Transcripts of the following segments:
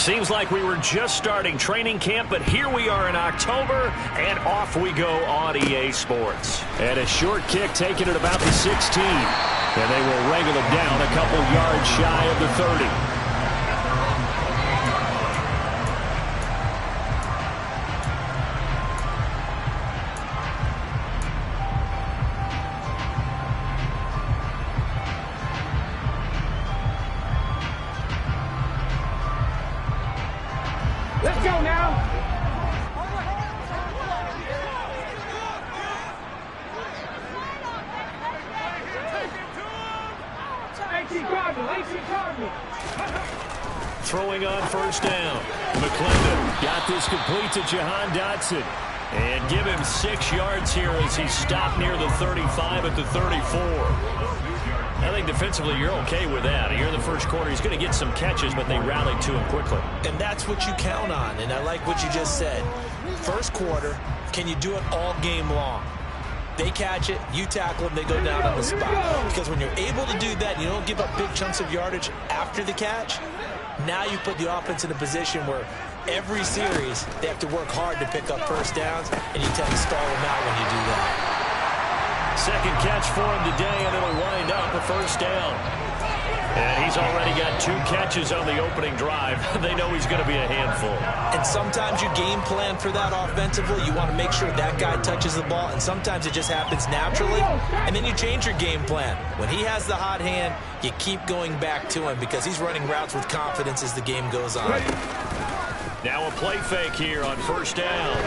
Seems like we were just starting training camp, but here we are in October, and off we go on EA Sports. And a short kick taken at about the 16. And they will wrangle him down a couple yards shy of the 30. Let's go now. Throwing on first down. McClendon got this complete to Jahan Dotson. And give him 6 yards here as he stopped near the 35 at the 34. I think defensively you're okay with that. Here in the first quarter, he's going to get some catches, but they rallied to him quickly. And that's what you count on, and I like what you just said. First quarter, can you do it all game long? They catch it, you tackle them, they go down on the spot. Because when you're able to do that, you don't give up big chunks of yardage after the catch, now you put the offense in a position where every series they have to work hard to pick up first downs, and you tend to stall them out when you do that. Second catch for him today, and it'll wind up a first down. And he's already got 2 catches on the opening drive. They know he's going to be a handful. And sometimes you game plan for that offensively. You want to make sure that guy touches the ball, and sometimes it just happens naturally. And then you change your game plan. When he has the hot hand, you keep going back to him because he's running routes with confidence as the game goes on. Now a play fake here on first down.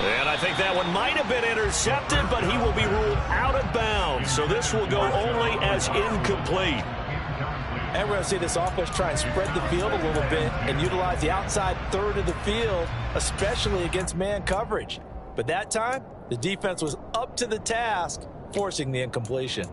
And I think that one might have been intercepted, but he will be ruled out of bounds. So this will go only as incomplete. And we're going to see this offense try and spread the field a little bit and utilize the outside third of the field, especially against man coverage. But that time, the defense was up to the task, forcing the incompletion.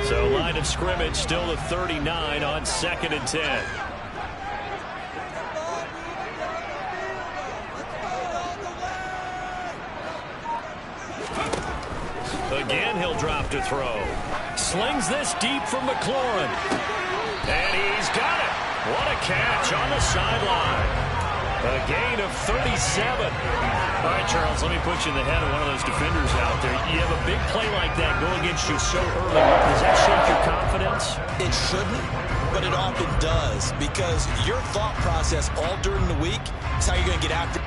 So line of scrimmage still the 39 on 2nd and 10. Again, he'll drop to throw. Slings this deep from McLaurin. And he's got it. What a catch on the sideline. A gain of 37. All right, Charles, let me put you in the head of one of those defenders out there. You have a big play like that go against you so early. Does that shake your confidence? It shouldn't, but it often does, because your thought process all during the week is how you're going to get after.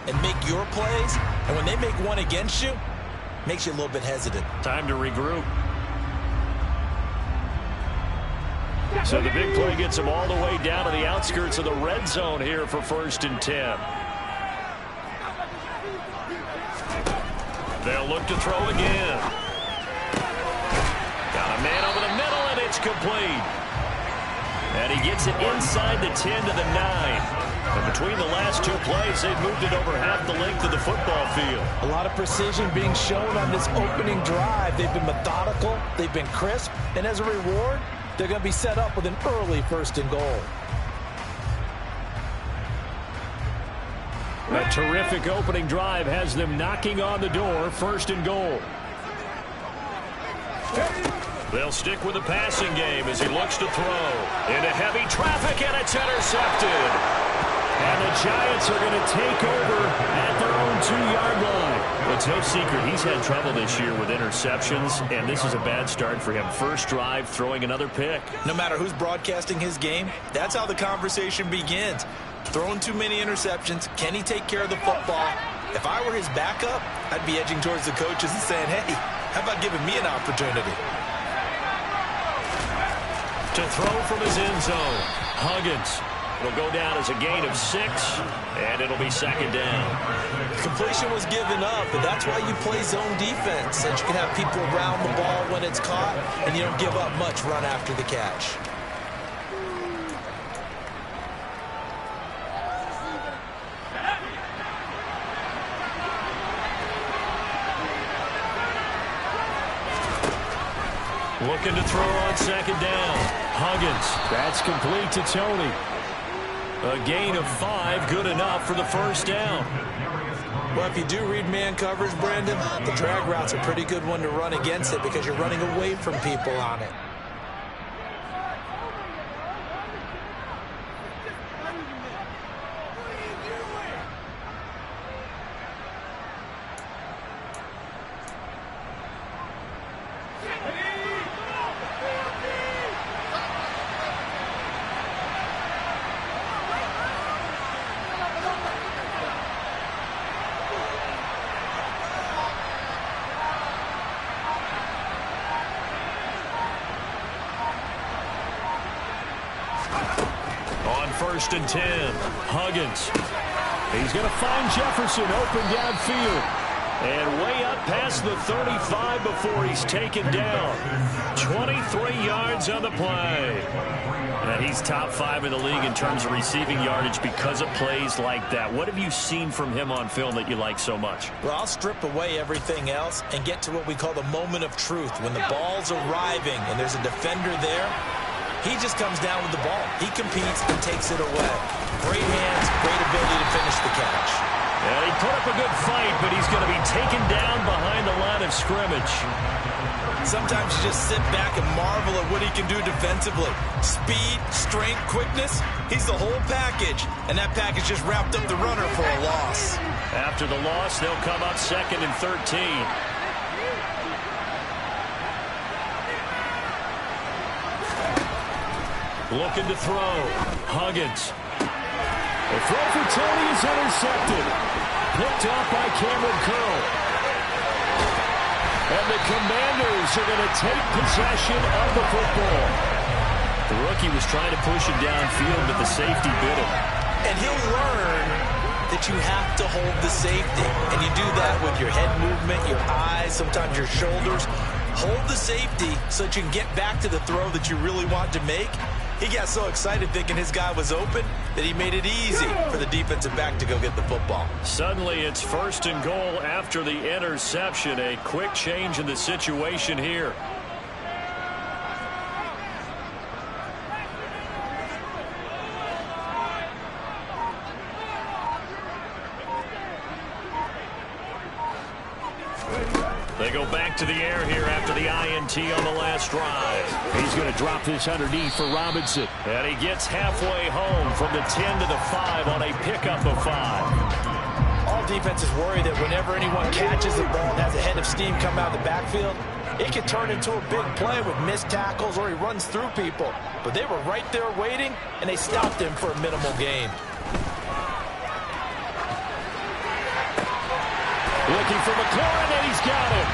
And make your plays, and when they make one against you, makes you a little bit hesitant. Time to regroup. So the big play gets them all the way down to the outskirts of the red zone here for 1st and 10. They'll look to throw again. Got a man over the middle, and it's complete. And he gets it inside the 10 to the 9. And between the last 2 plays, they've moved it over half the length of the football field. A lot of precision being shown on this opening drive. They've been methodical, they've been crisp, and as a reward, they're going to be set up with an early 1st and goal. A terrific opening drive has them knocking on the door, 1st and goal. They'll stick with the passing game as he looks to throw. Into heavy traffic, and it's intercepted. And the Giants are going to take over at their own 2-yard line. It's no secret he's had trouble this year with interceptions, and this is a bad start for him. First drive, throwing another pick. No matter who's broadcasting his game, that's how the conversation begins. Throwing too many interceptions. Can he take care of the football? If I were his backup, I'd be edging towards the coaches and saying, hey, how about giving me an opportunity? To throw from his end zone, Huggins. It'll go down as a gain of 6, and it'll be second down. Completion was given up, but that's why you play zone defense, so that you can have people around the ball when it's caught, and you don't give up much run after the catch. Looking to throw on second down. Huggins. That's complete to Tony. A gain of 5, good enough for the first down. Well, if you do read man coverage, Brandon, the drag route's a pretty good one to run against it because you're running away from people on it. First and 10. Huggins. He's going to find Jefferson open downfield. And way up past the 35 before he's taken down. 23 yards on the play. And he's top 5 in the league in terms of receiving yardage because of plays like that. What have you seen from him on film that you like so much? Well, I'll strip away everything else and get to what we call the moment of truth. When the ball's arriving and there's a defender there, he just comes down with the ball. He competes and takes it away. Great hands, great ability to finish the catch. Yeah, he put up a good fight, but he's going to be taken down behind the line of scrimmage. Sometimes you just sit back and marvel at what he can do defensively. Speed, strength, quickness, he's the whole package. And that package just wrapped up the runner for a loss. After the loss, they'll come up 2nd and 13. Looking to throw. Huggins. The throw for Tony is intercepted. Picked up by Cameron Curl. And the Commanders are going to take possession of the football. The rookie was trying to push it downfield, but the safety bit him. And he'll learn that you have to hold the safety. And you do that with your head movement, your eyes, sometimes your shoulders. Hold the safety so that you can get back to the throw that you really want to make. He got so excited thinking his guy was open that he made it easy for the defensive back to go get the football. Suddenly it's 1st and goal after the interception. A quick change in the situation here. They go back to the air here after the INT on the last drive. He's going to drop this underneath for Robinson. And he gets halfway home from the 10 to the 5 on a pickup of 5. All defenses worry that whenever anyone catches the ball and has a head of steam come out of the backfield, it can turn into a big play with missed tackles or he runs through people. But they were right there waiting, and they stopped him for a minimal gain. Looking for McLaurin, and he's got him.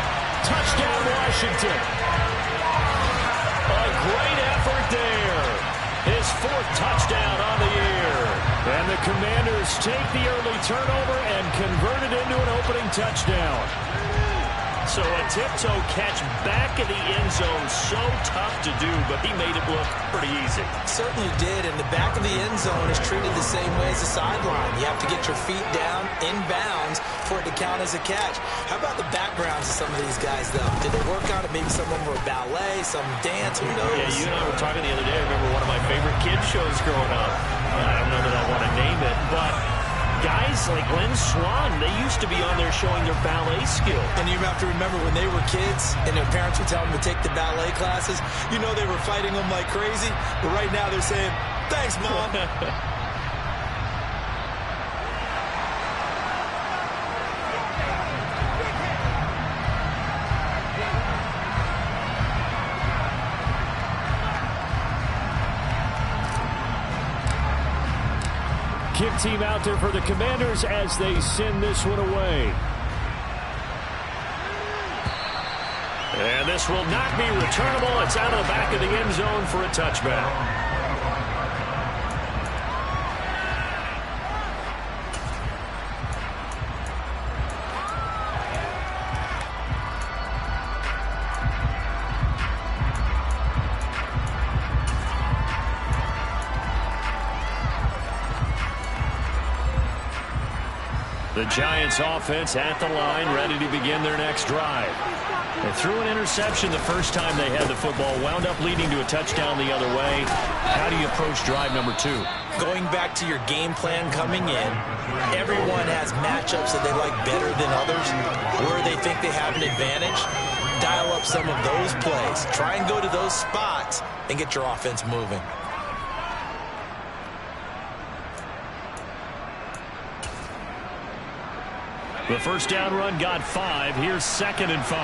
Touchdown, Washington. A great effort there. His 4th touchdown on the year. And the Commanders take the early turnover and convert it into an opening touchdown. So a tiptoe catch back in the end zone, so tough to do, but he made it look pretty easy. Certainly did, and the back of the end zone is treated the same way as the sideline. You have to get your feet down in bounds for it to count as a catch. How about the backgrounds of some of these guys, though? Did they work on it? Maybe some of them were ballet, some dance, who knows? Yeah, you and I were talking the other day. I remember one of my favorite kids shows growing up. I don't know that I want to name it, but guys like Glenn Swan, they used to be on there showing their ballet skill. And you have to remember when they were kids and their parents would tell them to take the ballet classes, you know they were fighting them like crazy. But right now they're saying, thanks, Mom. team out there for the Commanders as they send this one away. And this will not be returnable. It's out of the back of the end zone for a touchback. The Giants offense at the line, ready to begin their next drive. They threw an interception the first time they had the football, wound up leading to a touchdown the other way. How do you approach drive number 2? Going back to your game plan coming in, everyone has matchups that they like better than others, where they think they have an advantage. Dial up some of those plays. Try and go to those spots and get your offense moving. The first down run got 5. Here's 2nd and 5.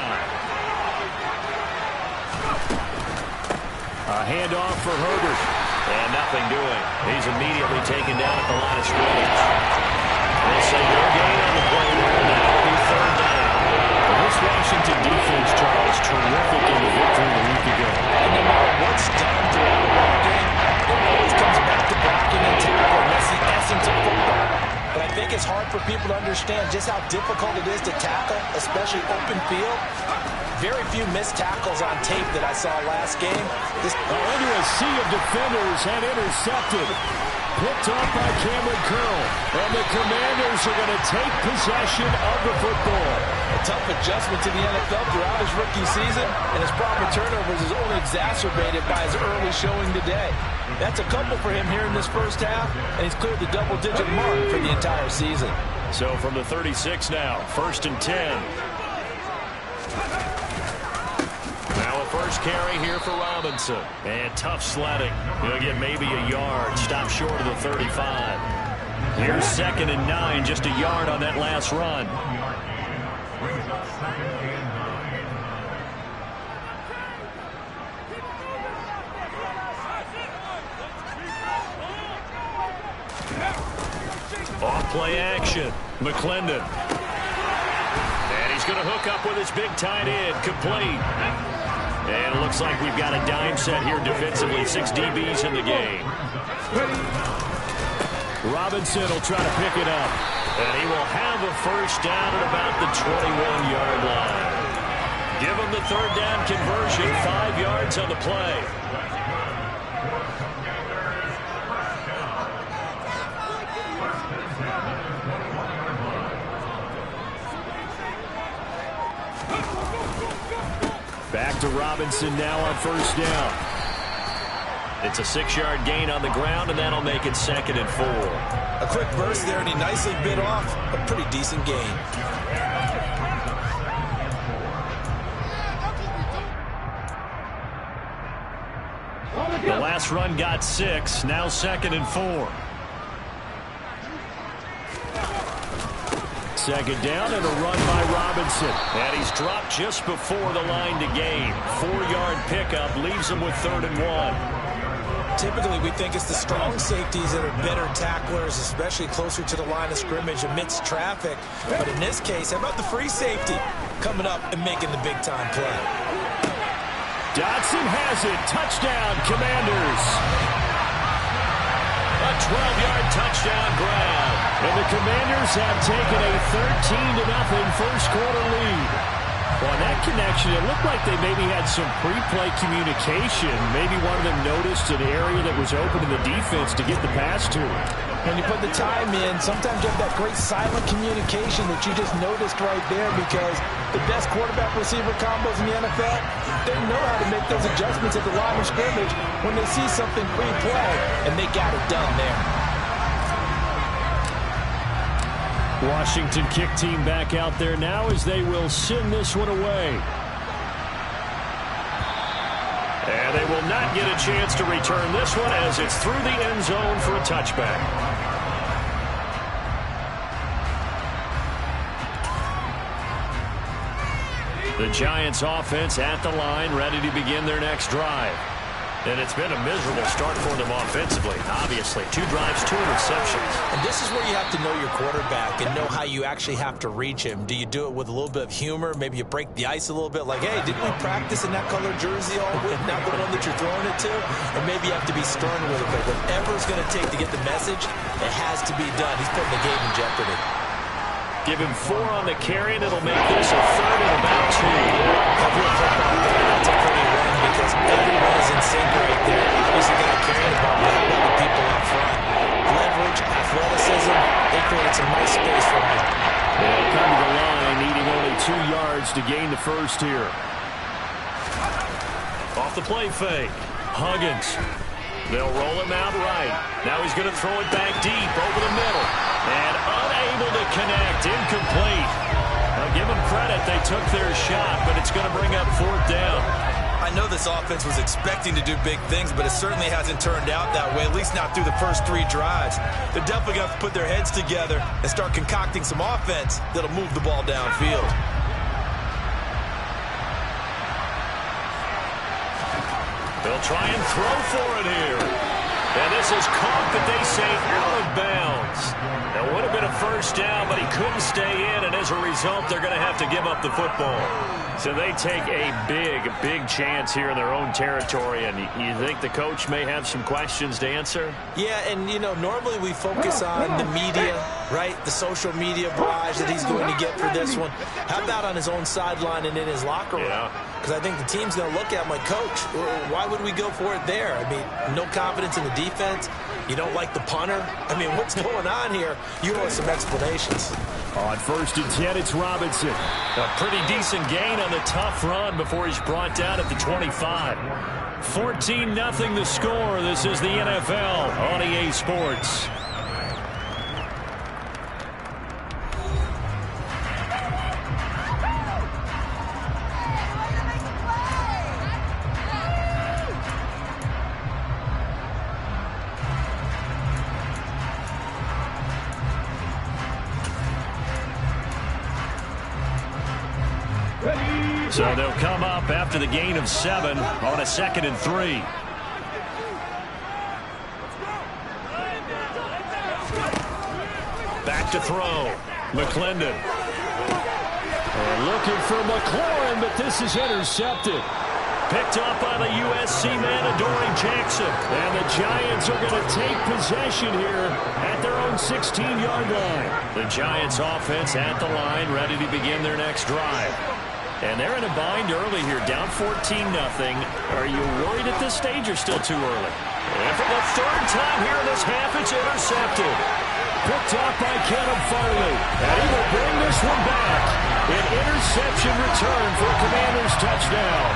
A handoff for Herbert. And nothing doing. He's immediately taken down at the line of scrimmage. They say no gain on the play there. Now it'll be 3rd down. This Washington defense, Charles, terrific in the victory a week ago. And no matter what's done throughout the ball game, it always comes back to blocking and tackling. That's the essence of football. But I think it's hard for people to understand just how difficult it is to tackle, especially open field. Very few missed tackles on tape that I saw last game. Into a sea of defenders and intercepted. Picked off by Cameron Curl. And the Commanders are going to take possession of the football. A tough adjustment to the NFL throughout his rookie season, and his problem with turnovers is only exacerbated by his early showing today. That's a couple for him here in this first half, and he's cleared the double-digit mark for the entire season. So from the 36 now, 1st and 10. Now a first carry here for Robinson. And tough sledding. He'll get maybe a yard. Stop short of the 35. Here's 2nd and 9, just a yard on that last run. Off-play action. McClendon. And he's going to hook up with his big tight end. Complete. And it looks like we've got a dime set here defensively. 6 DBs in the game. Robinson will try to pick it up. And he will have a first down at about the 21-yard line. Give him the 3rd down conversion. 5 yards on the play. Back to Robinson now on 1st down. It's a 6-yard gain on the ground, and that'll make it 2nd and 4. A quick burst there, and he nicely bit off a pretty decent gain. The last run got 6, now 2nd and 4. 2nd down and a run by Robinson. And he's dropped just before the line to gain. 4-yard pickup leaves him with 3rd and 1. Typically, we think it's the strong safeties that are better tacklers, especially closer to the line of scrimmage amidst traffic. But in this case, how about the free safety coming up and making the big-time play? Dotson has it. Touchdown, Commanders. A 12-yard touchdown grab. And the Commanders have taken a 13-0 first-quarter lead. Well, on that connection, it looked like they maybe had some pre-play communication. Maybe one of them noticed an area that was open in the defense to get the pass to. When you put the time in, sometimes you have that great silent communication that you just noticed right there, because the best quarterback-receiver combos in the NFL, they know how to make those adjustments at the line of scrimmage when they see something pre-play, and they got it done there. Washington kick team back out there now as they will send this one away. And they will not get a chance to return this one as it's through the end zone for a touchback. The Giants offense at the line, ready to begin their next drive. And it's been a miserable start for them offensively, obviously. 2 drives, 2 interceptions. And this is where you have to know your quarterback and know how you actually have to reach him. Do you do it with a little bit of humor? Maybe you break the ice a little bit, like, hey, didn't we practice in that color jersey all week, not the one that you're throwing it to? Or maybe you have to be stern with it, but whatever it's going to take to get the message, it has to be done. He's putting the game in jeopardy. Give him 4 on the carry, and it'll make this a 3rd and about 2. Every football game, that's a pretty win because everyone is in sync right there. Obviously, going to carry the ball, help other people up front. Leverage, athleticism, they created some nice space for him. They'll come to the line, needing only 2 yards to gain the first here. Off the play fake. Huggins. They'll roll him out right. Now he's going to throw it back deep over the middle. And unable to connect. Incomplete. I'll give them credit. They took their shot, but it's going to bring up 4th down. I know this offense was expecting to do big things, but it certainly hasn't turned out that way, at least not through the first 3 drives. They're definitely going to have to put their heads together and start concocting some offense that'll move the ball downfield. They'll try and throw for it here. And this is caught, but they say out of bounds. That would have been a first down, but he couldn't stay in, and as a result, they're going to have to give up the football. So they take a big chance here in their own territory, and you think the coach may have some questions to answer? Yeah, and, you know, normally we focus on the media, right? The social media barrage that he's going to get for this one. How about on his own sideline and in his locker room? Because I think the team's going to look at him like, Coach, why would we go for it there? I mean, no confidence in the defense. You don't like the punter? I mean, what's going on here? You owe us some explanations. On 1st and 10, it's Robinson. A pretty decent gain on the tough run before he's brought down at the 25. 14-0 the score. This is the NFL on EA Sports. So they'll come up after the gain of 7 on a 2nd and 3. Back to throw. McClendon. They're looking for McLaurin, but this is intercepted. Picked up by the USC man, Adoree Jackson. And the Giants are going to take possession here at their own 16-yard line. The Giants offense at the line, ready to begin their next drive. And they're in a bind early here, down 14-0. Are you worried at this stage or still too early? And for the 3rd time here in this half, it's intercepted. Picked up by Kenneth Farley. And he will bring this one back. An interception return for a Commanders touchdown.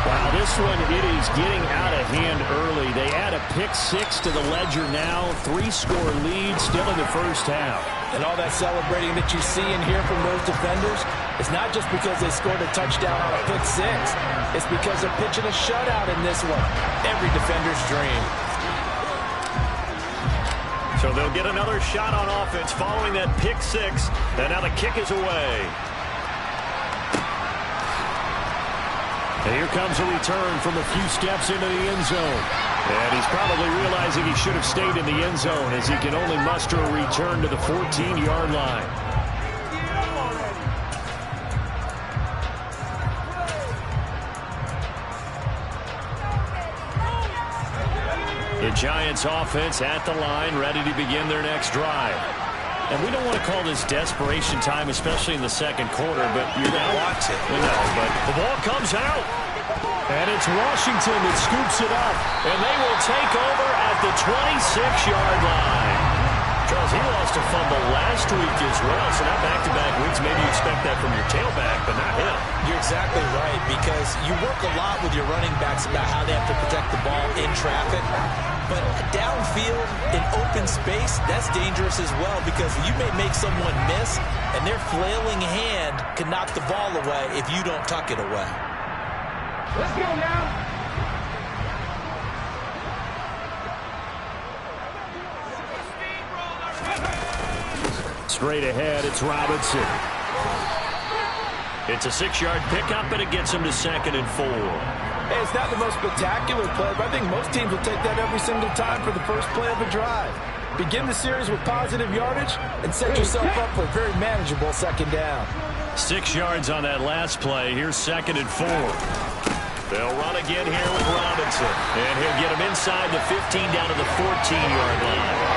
Wow, this one, it is getting out of hand early. They add a pick-6 to the ledger now. 3-score lead still in the first half. And all that celebrating that you see and hear from those defenders, it's not just because they scored a touchdown on a pick-6. It's because they're pitching a shutout in this one. Every defender's dream. So they'll get another shot on offense following that pick-6. And now the kick is away. And here comes a return from a few steps into the end zone. And he's probably realizing he should have stayed in the end zone as he can only muster a return to the 14-yard line. The Giants offense at the line, ready to begin their next drive. And we don't want to call this desperation time, especially in the second quarter, but you're going to watch it. No, but the ball comes out. And it's Washington that scoops it up. And they will take over at the 26-yard line. Charles, he lost a fumble last week as well, so now back-to-back weeks, maybe you expect that from your tailback, but not him. You're exactly right, because you work a lot with your running backs about how they have to protect the ball in traffic. But downfield, in open space, that's dangerous as well, because you may make someone miss, and their flailing hand can knock the ball away if you don't tuck it away. Let's go now. Straight ahead, it's Robinson. It's a 6-yard pickup, and it gets him to 2nd and 4. Hey, it's not the most spectacular play, but I think most teams will take that every single time for the first play of a drive. Begin the series with positive yardage and set yourself up for a very manageable second down. 6 yards on that last play. Here's 2nd and 4. They'll run again here with Robinson. And he'll get him inside the 15 down to the 14-yard line.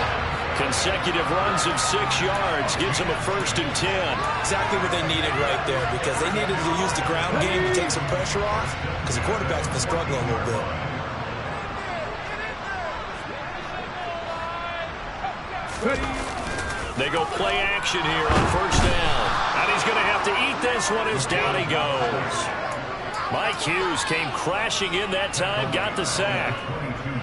Consecutive runs of 6 yards gives them a 1st and 10. Exactly what they needed right there, because they needed to use the ground game to take some pressure off, because the quarterback's been struggling a little bit. They go play action here on 1st down. And he's going to have to eat this one as down he goes. Mike Hughes came crashing in that time, got the sack.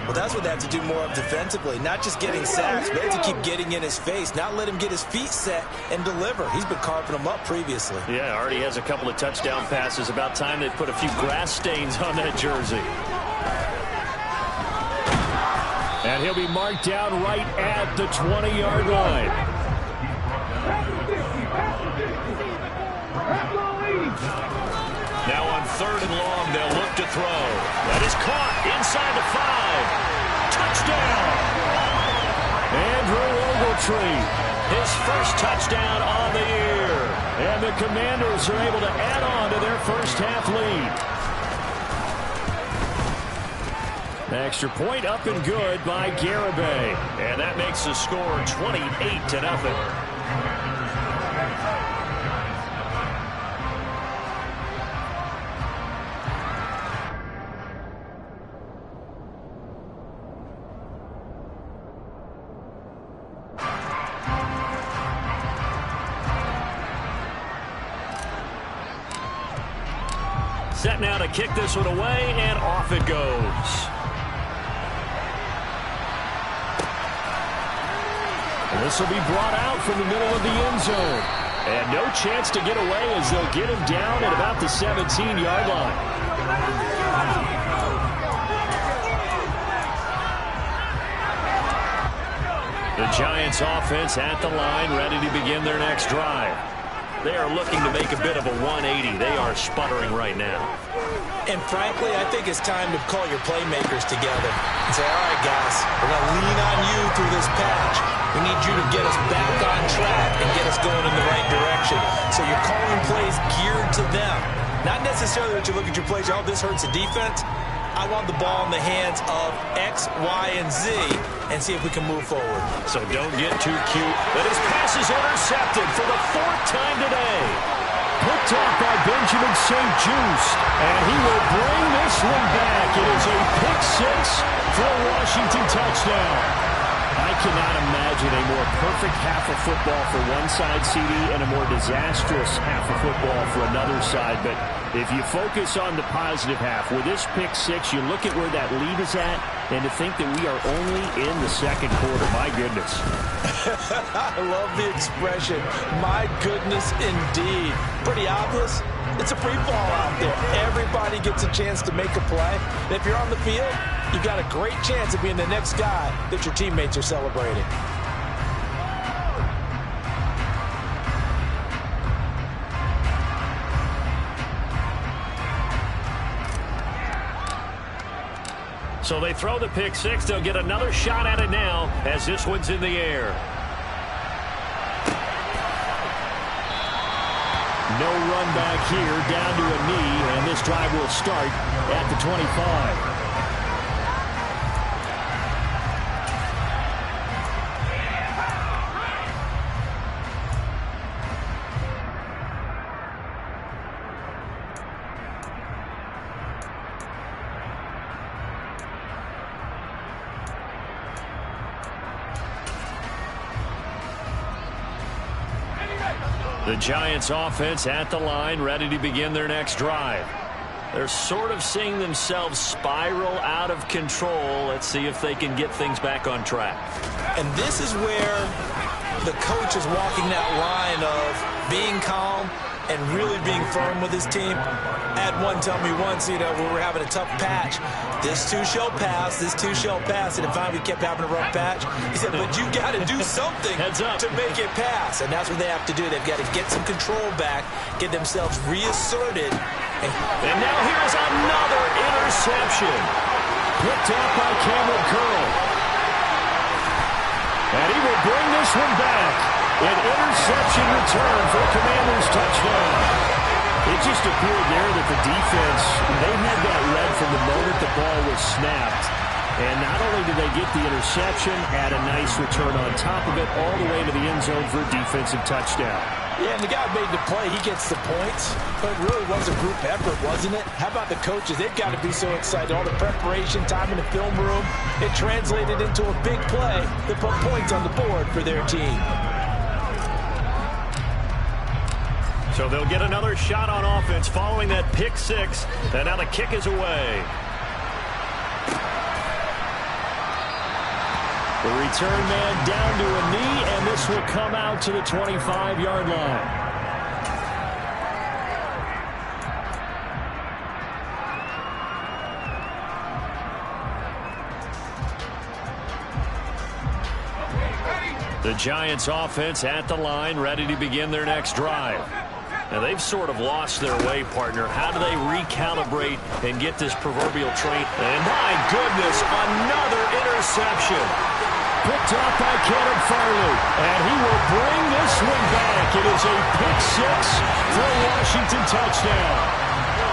Well, that's what they have to do more of defensively. Not just getting sacks, but they have to keep getting in his face, not let him get his feet set and deliver. He's been carving them up previously. Yeah, already has a couple of touchdown passes. About time they put a few grass stains on that jersey. And he'll be marked down right at the 20-yard line. Now on 3rd and long, they'll look to throw. That is caught inside the 5. Touchdown! Andrew Ogletree, his first touchdown on the year. And the Commanders are able to add on to their first half lead. Extra point up and good by Garibay. And that makes the score 28-0. Set now to kick this one away, and off it goes. This will be brought out from the middle of the end zone. And no chance to get away as they'll get him down at about the 17-yard line. The Giants offense at the line, ready to begin their next drive. They are looking to make a bit of a 180. They are sputtering right now. And frankly, I think it's time to call your playmakers together and say, all right, guys, we're going to lean on you through this patch. We need you to get us back on track and get us going in the right direction. So you're calling plays geared to them. Not necessarily that you look at your plays, oh, this hurts the defense. I want the ball in the hands of X, Y, and Z and see if we can move forward. So don't get too cute. But his pass is intercepted for the 4th time today. Picked off by Benjamin St. Juste. And he will bring this one back. It is a pick 6 for a Washington touchdown. I cannot imagine a more perfect half of football for one side, CD, and a more disastrous half of football for another side. But if you focus on the positive half, with this pick 6, you look at where that lead is at, and to think that we are only in the 2nd quarter. My goodness. I love the expression. My goodness, indeed. Pretty obvious. It's a free fall out there. Everybody gets a chance to make a play. And if you're on the field, you've got a great chance of being the next guy that your teammates are celebrating. So they throw the pick 6. They'll get another shot at it now as this one's in the air. No run back here, down to a knee, and this drive will start at the 25. The Giants offense at the line, ready to begin their next drive. They're sort of seeing themselves spiral out of control. Let's see if they can get things back on track. And this is where the coach is walking that line of being calm and really being firm with his team. I had one tell me once, we were having a tough patch. This too shall pass, this too shall pass. And finally we kept having a rough patch. He said, but you got to do something to make it pass. And that's what they have to do. They've got to get some control back, get themselves reasserted. And now here's another interception. Picked up by Cameron Curl. And he will bring this one back. An interception return for a Commanders touchdown. It just appeared there that the defense, they had that read from the moment the ball was snapped. And not only did they get the interception, add a nice return on top of it, all the way to the end zone for a defensive touchdown. Yeah, and the guy made the play. He gets the points. But it really was a group effort, wasn't it? How about the coaches? They've got to be so excited. All the preparation, time in the film room, it translated into a big play that put points on the board for their team. So they'll get another shot on offense following that pick six. And now the kick is away. The return man down to a knee, and this will come out to the 25-yard line. The Giants offense at the line, ready to begin their next drive. Now, they've sort of lost their way, partner. How do they recalibrate and get this proverbial train? And my goodness, another interception. Picked up by Caleb Farley. And he will bring this one back. It is a pick six for a Washington touchdown.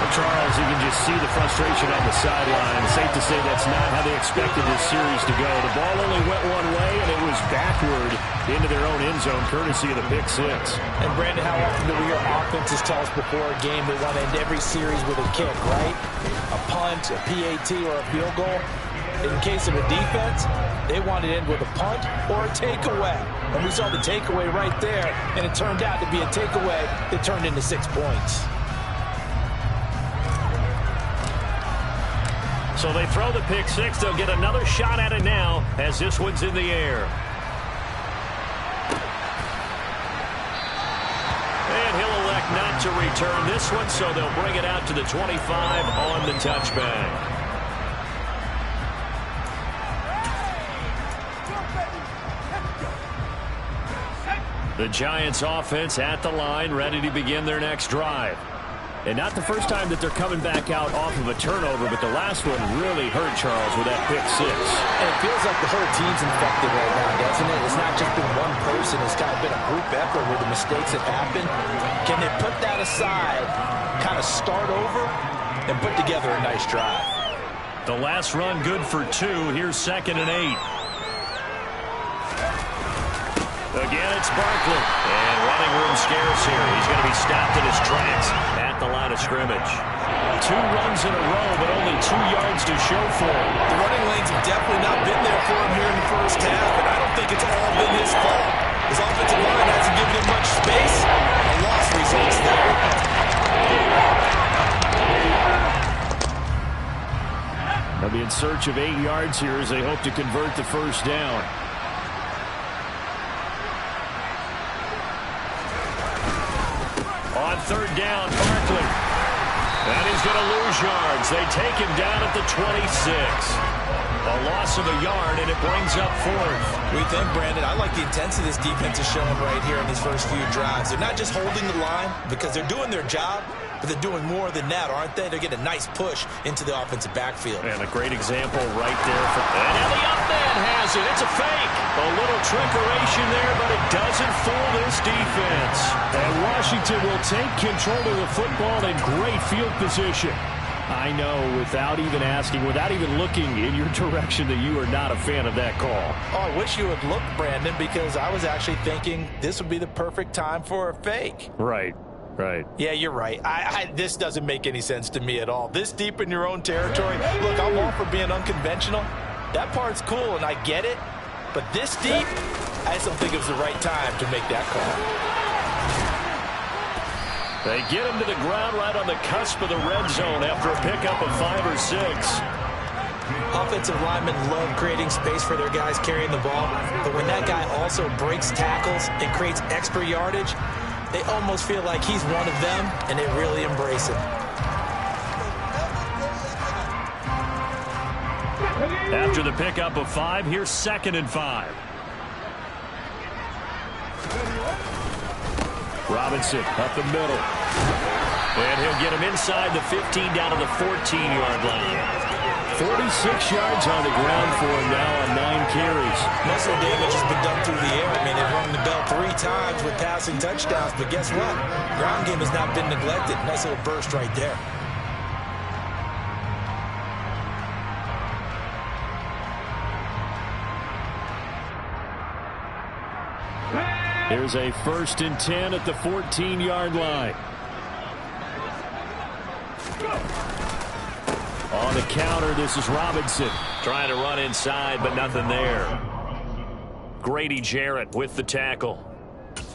Well, Charles, you can just see the frustration on the sideline. Safe to say that's not how they expected this series to go. The ball only went one way, and it was backward into their own end zone, courtesy of the pick six. And, Brandon, how often do we hear offenses tell us before a game they want to end every series with a kick, right? A punt, a PAT, or a field goal. In case of a defense, they want to end with a punt or a takeaway. And we saw the takeaway right there, and it turned out to be a takeaway that turned into 6 points. So they throw the pick six. They'll get another shot at it now as this one's in the air. And he'll elect not to return this one, so they'll bring it out to the 25 on the touchback. The Giants offense at the line, ready to begin their next drive. And not the first time that they're coming back out off of a turnover, but the last one really hurt Charles with that pick six. And it feels like the whole team's infected right now, doesn't it? It's not just been one person. It's kind of been a group effort where the mistakes have happened. Can they put that aside, kind of start over, and put together a nice drive? The last run good for 2. Here's 2nd and 8. Again, it's Barkley. And running room scarce here. He's going to be stopped in his tracks at the line of scrimmage. 2 runs in a row, but only 2 yards to show for him. The running lanes have definitely not been there for him here in the first half, and I don't think it's all been his fault. His offensive line hasn't given him much space. A loss results there. They'll be in search of 8 yards here as they hope to convert the first down. On 3rd down, Barkley. And he's going to lose yards. They take him down at the 26. A loss of a yard, and it brings up 4th. We think, Brandon, I like the intensity this defense is showing right here in these first few drives. They're not just holding the line because they're doing their job, but they're doing more than that, aren't they? They're getting a nice push into the offensive backfield. And a great example right there. And now the up man has it. It's a fake. A little trickeration there, but it doesn't fool this defense. And Washington will take control of the football in great field position. I know, without even asking, without even looking in your direction, that you are not a fan of that call. Oh, I wish you would look, Brandon, because I was actually thinking this would be the perfect time for a fake. Right. Right. Yeah, you're right. This doesn't make any sense to me at all. This deep in your own territory. Look, I'm all for being unconventional. That part's cool, and I get it. But this deep, I just don't think it was the right time to make that call. They get him to the ground right on the cusp of the red zone after a pickup of 5 or 6. Offensive linemen love creating space for their guys carrying the ball. But when that guy also breaks tackles and creates extra yardage, They almost feel like he's one of them, and they really embrace it. After the pickup of 5, here's 2nd and 5. Robinson up the middle. And he'll get him inside the 15 down to the 14-yard line. 46 yards on the ground for him now on 9 carries. Most of the damage has been done through the air. I mean, they've rung the bell 3 times with passing touchdowns, but guess what? Ground game has not been neglected. Nice little burst right there. Here's a 1st and 10 at the 14-yard line. On the counter, this is Robinson. Trying to run inside, but nothing there. Grady Jarrett with the tackle.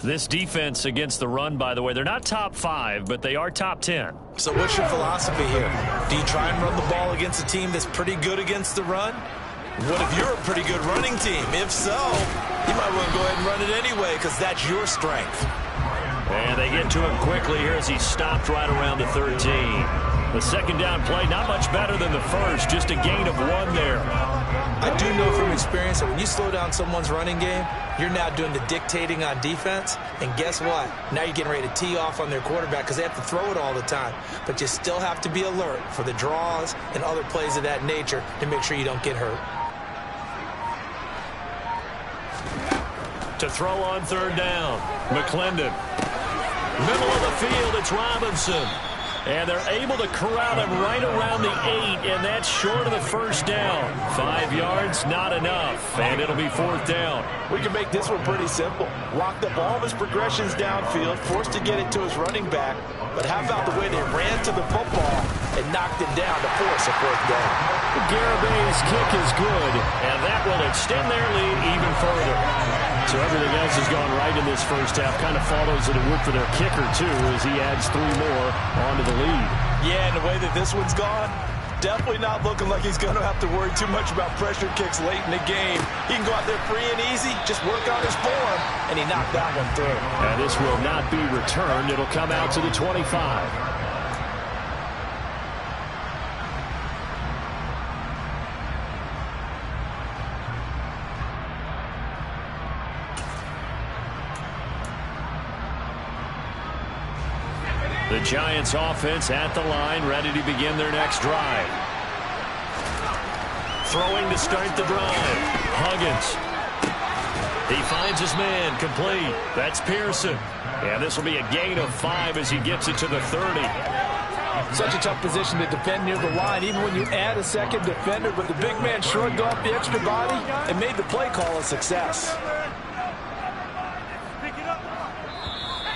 This defense against the run, by the way, they're not top 5, but they are top 10. So what's your philosophy here? Do you try and run the ball against a team that's pretty good against the run? What if you're a pretty good running team? If so, you might want to go ahead and run it anyway because that's your strength. And they get to him quickly here as he stopped right around the 13. The 2nd down play, not much better than the first, just a gain of 1 there. I do know from experience that when you slow down someone's running game, you're now doing the dictating on defense. And guess what? Now you're getting ready to tee off on their quarterback because they have to throw it all the time. But you still have to be alert for the draws and other plays of that nature to make sure you don't get hurt. To throw on 3rd down, McClendon. Middle of the field, it's Robinson. And they're able to corral him right around the 8, and that's short of the 1st down. 5 yards, not enough, and it'll be 4th down. We can make this one pretty simple. Locked up all of his progressions downfield, forced to get it to his running back. But how about the way they ran to the football and knocked it down to force a 4th down? Garabay's kick is good, and that will extend their lead even further. So everything else has gone right in this first half. Kind of follows that it would for their kicker, too, as he adds 3 more onto the lead. Yeah, and the way that this one's gone, definitely not looking like he's going to have to worry too much about pressure kicks late in the game. He can go out there free and easy, just work on his form, and he knocked that one through. And this will not be returned. It'll come out to the 25. The Giants offense at the line, ready to begin their next drive. Throwing to start the drive. Huggins. He finds his man, complete. That's Pearson. And this will be a gain of 5 as he gets it to the 30. Such a tough position to defend near the line, even when you add a 2nd defender, but the big man shrugged off the extra body and made the play call a success.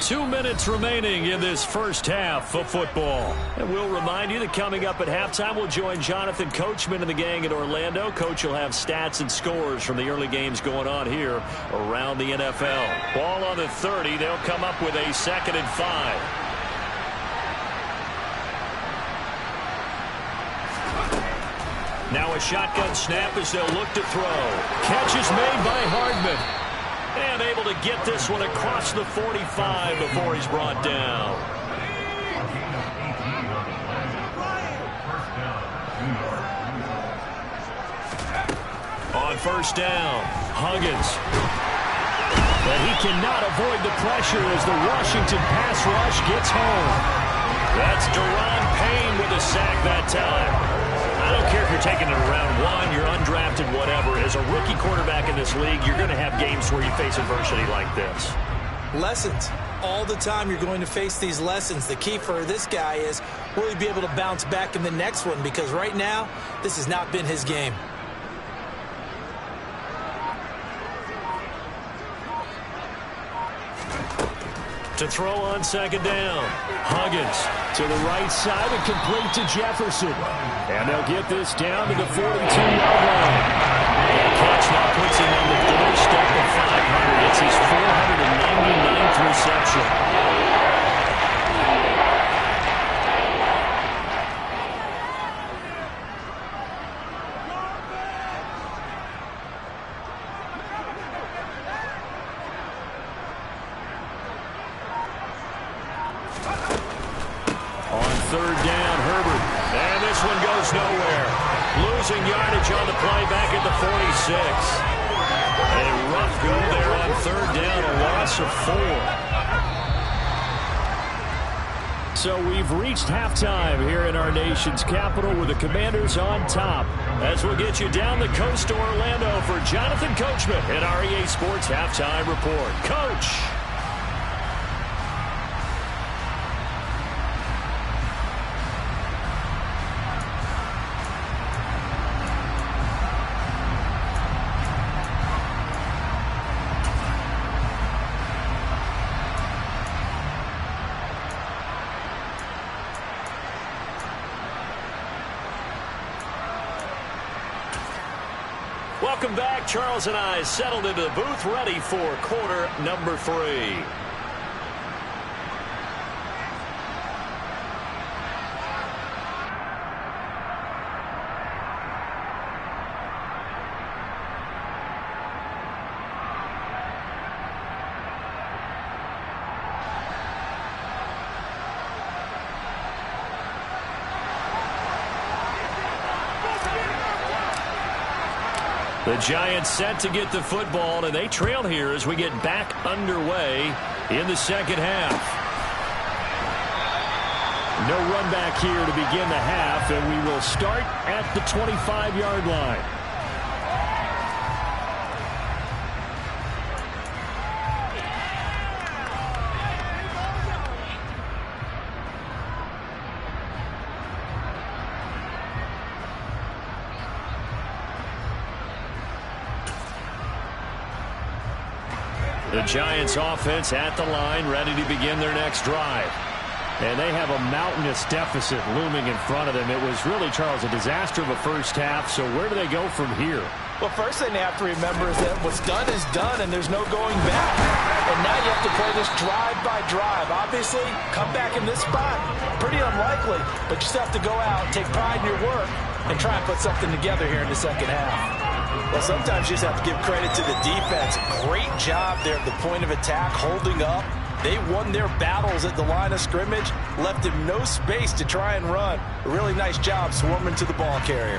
2 minutes remaining in this first half of football. And we'll remind you that coming up at halftime, we'll join Jonathan Coachman and the gang in Orlando. Coach will have stats and scores from the early games going on here around the NFL. Ball on the 30. They'll come up with a 2nd and 5. Now a shotgun snap as they'll look to throw. Catch is made by Hardman. And able to get this one across the 45 before he's brought down. On 1st down, Huggins. But he cannot avoid the pressure as the Washington pass rush gets home. That's Deron Payne with a sack that time. I don't care if you're taking it in round 1, you're undrafted, whatever. As a rookie quarterback in this league, you're going to have games where you face adversity like this. Lessons. All the time you're going to face these lessons. The key for this guy is, will he be able to bounce back in the next one? Because right now, this has not been his game. To throw on 2nd down. Huggins to the right side and complete to Jefferson. And they'll get this down to the 42-yard line. And catch now puts him on the doorstep of 500. It's his 499th reception. third down. Herbert. And this one goes nowhere. Losing yardage on the play back at the 46. A rough go there on third down, a loss of 4. So we've reached halftime here in our nation's capital with the Commanders on top. As we'll get you down the coast to Orlando for Jonathan Coachman at our EA Sports Halftime Report. Coach! Welcome back. Charles and I settled into the booth, ready for quarter number 3. The Giants set to get the football, and they trail here as we get back underway in the second half. No run back here to begin the half, and we will start at the 25-yard line. The Giants offense at the line, ready to begin their next drive. And they have a mountainous deficit looming in front of them. It was really, Charles, a disaster of a first half. So where do they go from here? Well, first thing they have to remember is that what's done is done, and there's no going back. And now you have to play this drive by drive. Obviously, come back in this spot, pretty unlikely. But you still have to go out, take pride in your work, and try and put something together here in the second half. Well, sometimes you just have to give credit to the defense. Great job there at the point of attack, holding up. They won their battles at the line of scrimmage, left him no space to try and run. A really nice job swarming to the ball carrier.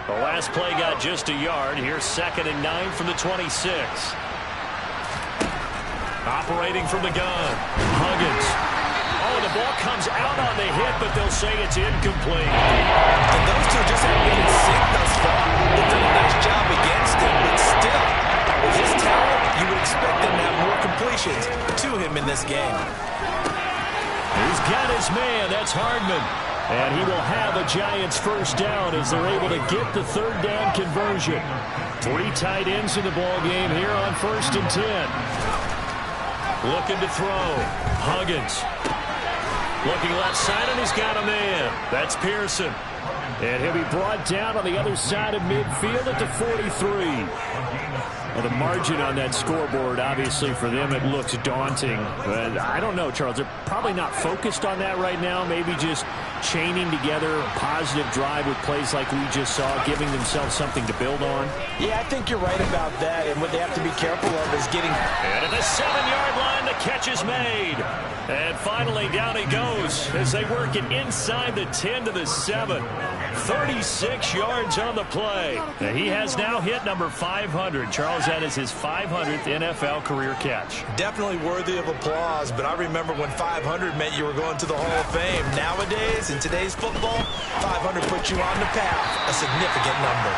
The last play got just a yard. Here's 2nd and 9 from the 26. Operating from the gun. Huggins. Oh, the ball comes out on the hit, but they'll say it's incomplete. And those two just haven't been in sync thus far. They've done a nice job against him, but still, with his talent, you would expect them to have more completions to him in this game. He's got his man. That's Hardman. And he will have a Giants first down as they're able to get the third down conversion. 3 tight ends in the ball game here on 1st and 10. Looking to throw. Huggins. Looking left side, and he's got a man. That's Pearson. And he'll be brought down on the other side of midfield at the 43. Well, the margin on that scoreboard, obviously, for them, it looks daunting. But I don't know, Charles. They're probably not focused on that right now. Maybe just chaining together a positive drive with plays like we just saw, giving themselves something to build on. Yeah, I think you're right about that. And what they have to be careful of is getting... And at the 7-yard line, the catch is made. And finally, down he goes as they work it inside the 10 to the 7. 36 yards on the play. And he has now hit number 500. Charles, that is his 500th NFL career catch. Definitely worthy of applause, but I remember when 500 meant you were going to the Hall of Fame. Nowadays, in today's football, 500 puts you on the path, a significant number.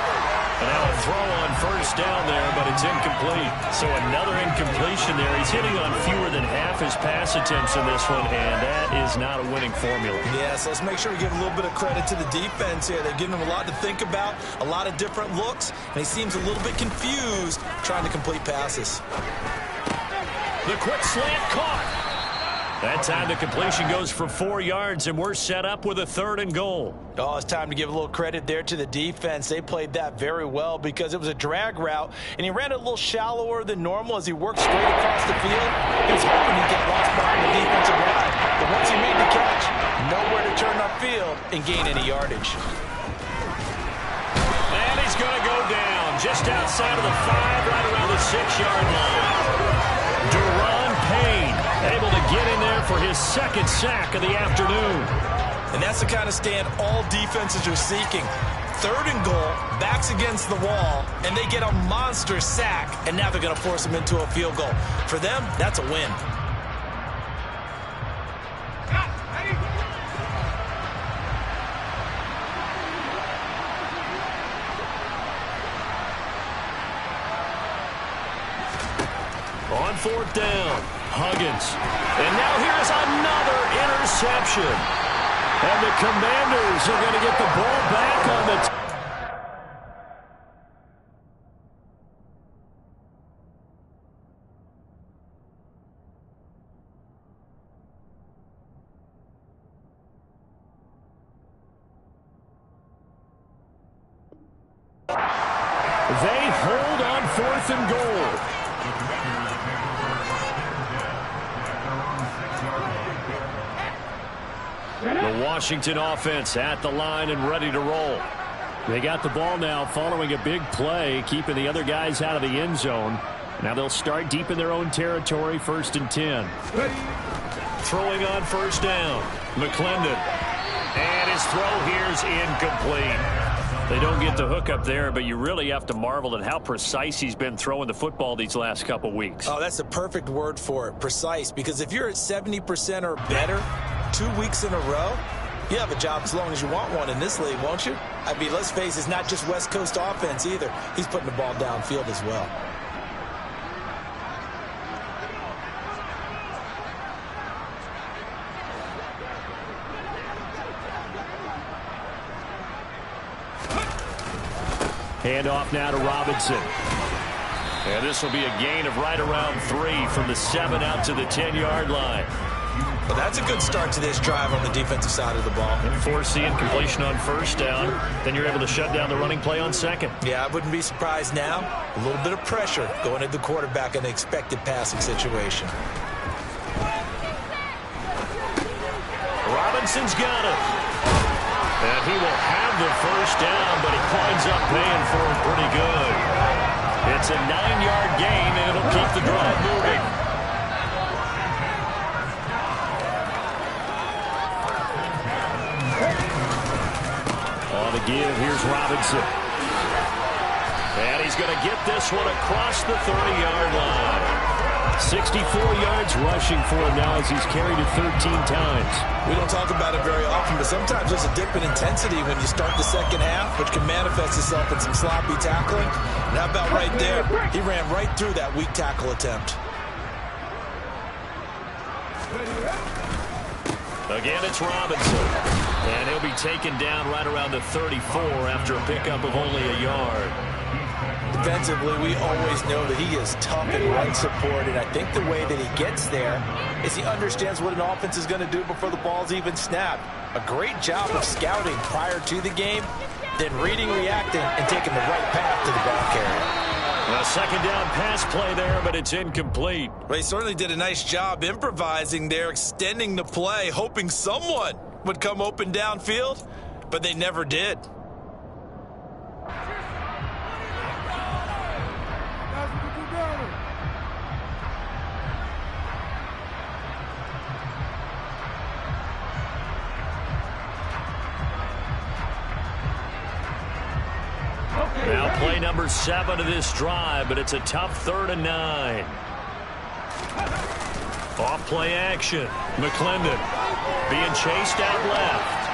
And now a throw on first down there, but it's incomplete. So another incompletion there. He's hitting on fewer than half his pass attempts in this one, and that is not a winning formula. Yeah, so let's make sure we give a little bit of credit to the defense here. They've given him a lot to think about, a lot of different looks, and he seems a little bit confused trying to complete passes. The quick slant caught. That time the completion goes for 4 yards, and we're set up with a 3rd and goal. Oh, it's time to give a little credit there to the defense. They played that very well because it was a drag route, and he ran it a little shallower than normal as he worked straight across the field. He was hoping he'd get lost behind the defensive line, but once he made the catch, nowhere to turn upfield and gain any yardage. And he's going to go down just outside of the 5, right around the 6-yard line. Deron Payne able to get in there for his 2nd sack of the afternoon. And that's the kind of stand all defenses are seeking. 3rd and goal, backs against the wall, and they get a monster sack, and now they're going to force him into a field goal. For them, that's a win. On 4th down, Huggins. And now here's another interception. And the Commanders are going to get the ball back on the They hold on 4th and goal. The Washington offense at the line and ready to roll. They got the ball now following a big play, keeping the other guys out of the end zone. Now they'll start deep in their own territory, 1st and 10. Throwing on 1st down, McClendon. And his throw here's incomplete. They don't get the hook up there, but you really have to marvel at how precise he's been throwing the football these last couple weeks. Oh, that's the perfect word for it, precise, because if you're at 70% or better 2 weeks in a row, you have a job as long as you want one in this league, won't you? I mean, let's face it, it's not just West Coast offense either. He's putting the ball downfield as well. Handoff now to Robinson. And this will be a gain of right around 3 from the 7 out to the 10-yard line. Well, that's a good start to this drive on the defensive side of the ball. And forcing completion on 1st down, then you're able to shut down the running play on 2nd. Yeah, I wouldn't be surprised now. A little bit of pressure going at the quarterback in an expected passing situation. Robinson's got it. And he will have the 1st down, but he winds up paying for it pretty good. It's a 9-yard gain, and it'll keep the drive moving. On the give, here's Robinson. And he's going to get this one across the 30-yard line. 64 yards rushing for him now as he's carried it 13 times. We don't talk about it very often, but sometimes there's a dip in intensity when you start the 2nd half, which can manifest itself in some sloppy tackling. And how about right there? He ran right through that weak tackle attempt. Again, it's Robinson. And he'll be taken down right around the 34 after a pickup of only a yard. Defensively, we always know that he is tough and run support, and I think the way that he gets there is he understands what an offense is going to do before the ball's even snapped. A great job of scouting prior to the game, then reading, reacting, and taking the right path to the ball carrier. A 2nd down pass play there, but it's incomplete. Well, he certainly did a nice job improvising there, extending the play, hoping someone would come open downfield, but they never did. Now play number 7 of this drive, but it's a tough 3rd and 9. Off play action. McClendon being chased out left.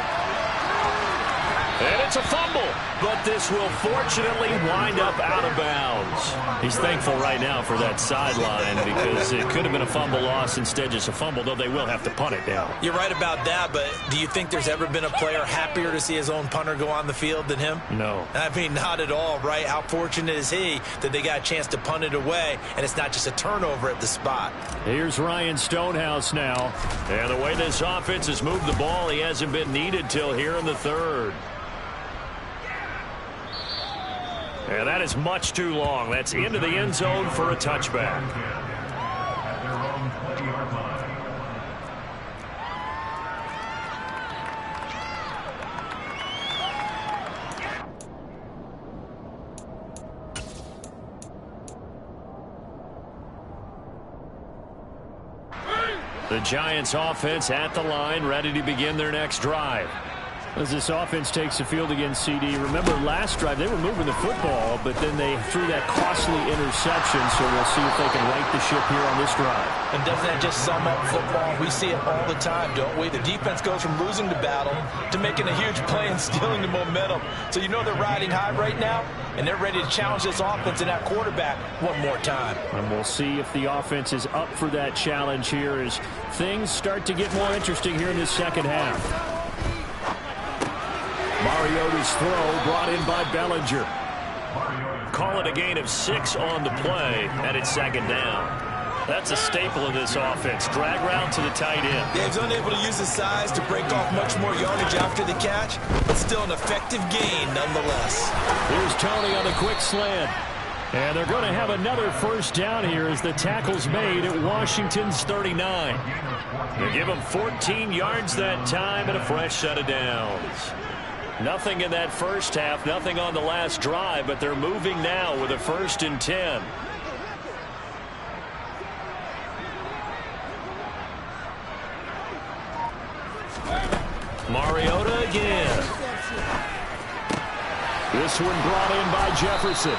And it's a fumble, but this will fortunately wind up out of bounds. He's thankful right now for that sideline because it could have been a fumble loss, instead just a fumble, though they will have to punt it now. You're right about that, but do you think there's ever been a player happier to see his own punter go on the field than him? No. I mean, not at all, right? How fortunate is he that they got a chance to punt it away, and it's not just a turnover at the spot. Here's Ryan Stonehouse now. And the way this offense has moved the ball, he hasn't been needed till here in the third. And that is much too long. That's into the end zone for a touchback. The Giants offense at the line, ready to begin their next drive. As this offense takes the field against CD, remember last drive they were moving the football, but then they threw that costly interception, so we'll see if they can right the ship here on this drive. And doesn't that just sum up football? We see it all the time, don't we? The defense goes from losing the battle to making a huge play and stealing the momentum. So you know they're riding high right now, and they're ready to challenge this offense and that quarterback one more time. And we'll see if the offense is up for that challenge here as things start to get more interesting here in this second half. Mariota's throw brought in by Bellinger. Call it a gain of 6 on the play, and it's second down. That's a staple of this offense. Drag route to the tight end. Yeah, he's unable to use his size to break off much more yardage after the catch, but still an effective gain nonetheless. Here's Tony on the quick slant. And they're going to have another first down here as the tackle's made at Washington's 39. They give him 14 yards that time and a fresh set of downs. Nothing in that first half, nothing on the last drive, but they're moving now with a 1st and 10. Mariota again. This one brought in by Jefferson.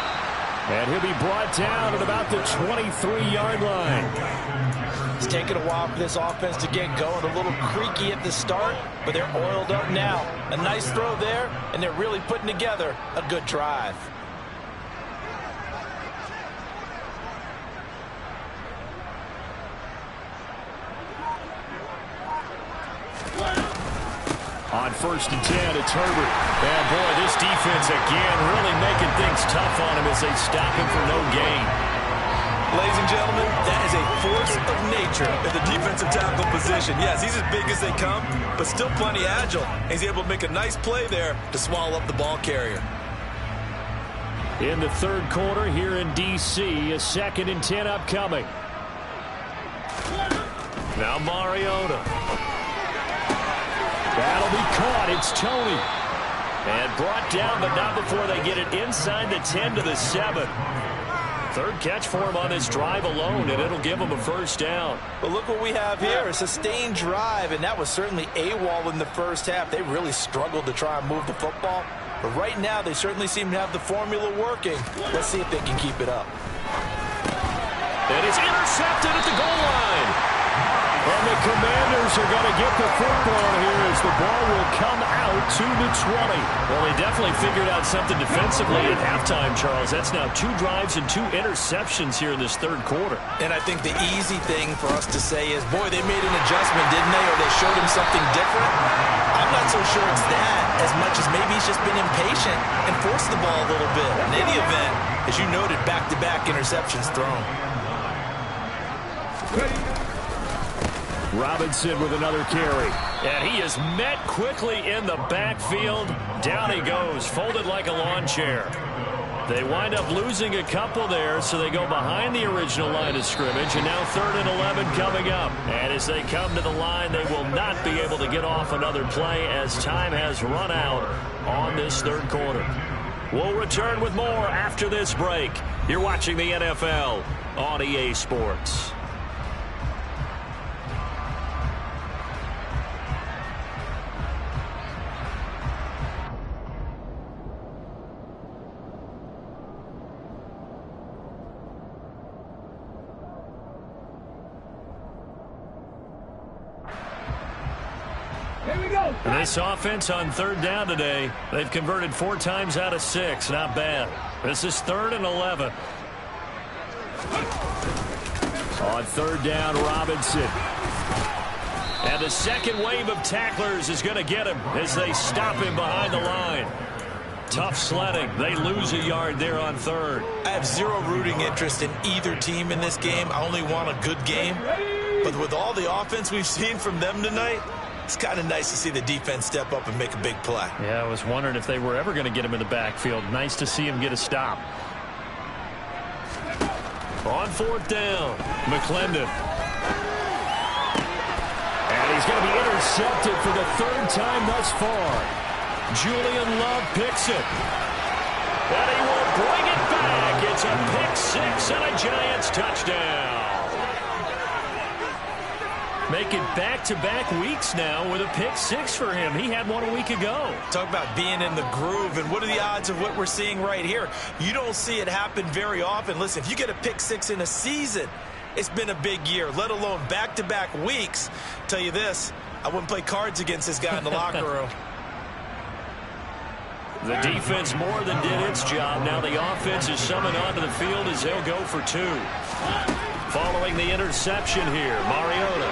And he'll be brought down at about the 23-yard line. It's taken a while for this offense to get going. A little creaky at the start, but they're oiled up now. A nice throw there, and they're really putting together a good drive. On 1st and 10, it's Herbert. And boy, this defense again really making things tough on him as they stop him for no gain. Ladies and gentlemen, that is a force of nature at the defensive tackle position. Yes, he's as big as they come, but still plenty agile. He's able to make a nice play there to swallow up the ball carrier. In the third quarter here in D.C., a 2nd and 10 upcoming. Now Mariota. That'll be caught. It's Tony. And brought down, but not before they get it inside the 10 to the 7. Third catch for him on this drive alone, and it'll give him a first down. But look what we have here, a sustained drive, and that was certainly AWOL in the first half. They really struggled to try and move the football. But right now, they certainly seem to have the formula working. Let's see if they can keep it up. And it's intercepted at the goal line. And the Commanders are going to get the football here as the ball will come out to the 20. Well, they definitely figured out something defensively at halftime, Charles. That's now 2 drives and 2 interceptions here in this third quarter. And I think the easy thing for us to say is, boy, they made an adjustment, didn't they? Or they showed him something different. I'm not so sure it's that as much as maybe he's just been impatient and forced the ball a little bit. In any event, as you noted, back-to-back interceptions thrown. Robinson with another carry. And he is met quickly in the backfield. Down he goes, folded like a lawn chair. They wind up losing a couple there, so they go behind the original line of scrimmage, and now 3rd and 11 coming up. And as they come to the line, they will not be able to get off another play as time has run out on this third quarter. We'll return with more after this break. You're watching the NFL on EA Sports. Here we go. And this offense on third down today, they've converted 4 times out of 6. Not bad. This is 3rd and 11. On third down, Robinson. And the second wave of tacklers is going to get him as they stop him behind the line. Tough sledding. They lose a yard there on 3rd. I have zero rooting interest in either team in this game. I only want a good game. But with all the offense we've seen from them tonight, it's kind of nice to see the defense step up and make a big play. Yeah, I was wondering if they were ever going to get him in the backfield. Nice to see him get a stop. On 4th down, McClendon. And he's going to be intercepted for the 3rd time thus far. Julian Love picks it. And he will bring it back. It's a pick 6 and a Giants touchdown. Making back-to-back weeks now with a pick 6 for him. He had one a week ago. Talk about being in the groove, and what are the odds of what we're seeing right here? You don't see it happen very often. Listen, if you get a pick 6 in a season, it's been a big year, let alone back-to-back weeks. Tell you this, I wouldn't play cards against this guy in the locker room. The defense more than did its job. Now the offense is summoned onto the field as they'll go for 2. Following the interception here, Mariota.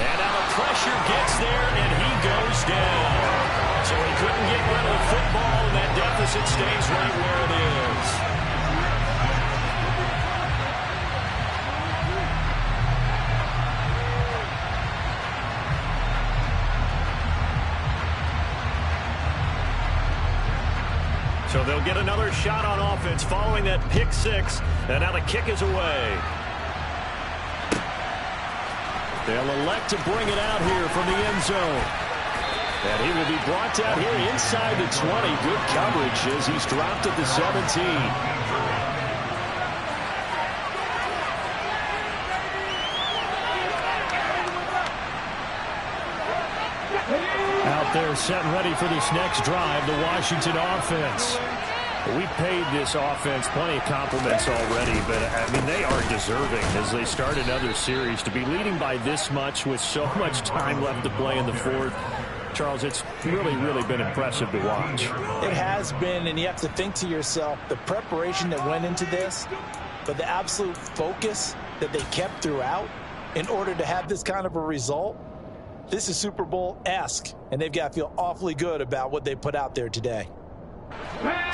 And now the pressure gets there, and he goes down. So he couldn't get rid of the football, and that deficit stays right where it is. So they'll get another shot on offense following that pick 6, and now the kick is away. They'll elect to bring it out here from the end zone. And he will be brought down here inside the 20. Good coverage as he's dropped at the 17. Out there set and ready for this next drive, the Washington offense. We paid this offense plenty of compliments already, but, I mean, they are deserving as they start another series. To be leading by this much with so much time left to play in the 4th, Charles, it's really, really been impressive to watch. It has been, and you have to think to yourself, the preparation that went into this, but the absolute focus that they kept throughout in order to have this kind of a result. This is Super Bowl-esque, and they've got to feel awfully good about what they put out there today.